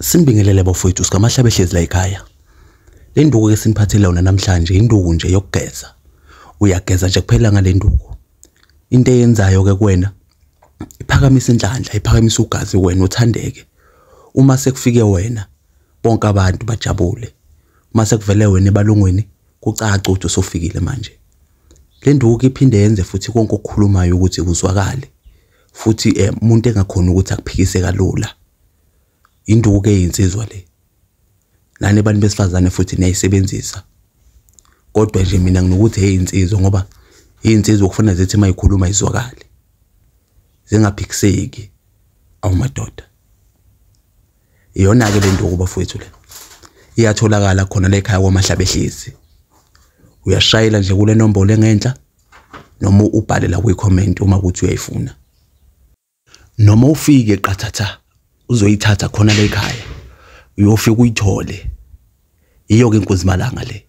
Sinibingelele bafowethu sikamahlabe hlezi la ekhaya. Le nduku ke siniphathele yona namhlanje induku nje yokugeza. Uyageza nje kuphela ngale nduku. Into eyenzayo ke kuwena iphakamisa inhlanhla, iphakamisa ugazi wena uthandeke. Uma sekufike wena bonke abantu bajabule. Uma sekuvele wena ebalungwini kucaca ukuthi usofikile manje. Le nduku iphinde yenze futhi konke okukhulumayo ukuthi kuzwakale. Futhi umuntu engakhona ukuthi akuphikise kalula. Induku ke insizwa le. Nani abantu besifazane futhi niyayisebenzisa. Kodwa nje mina nginokuthi hey insizwa ngoba insizwa ukufuna zithi mayikhuluma izwakale. Zingaphikiseki awumadoda. Iyona ke le nduku bafowethu le. Iyatholakala khona la ekhaya kwaMahlabe hlezi. Uyashayela nje kule nombolo engenhla noma ubhale la kwi-comment uma kuthi uyayifuna. Noma ufike qathatha uzoyithatha khona la ekhaya uyofika uyithole. Iyo ke inkosi malanga le.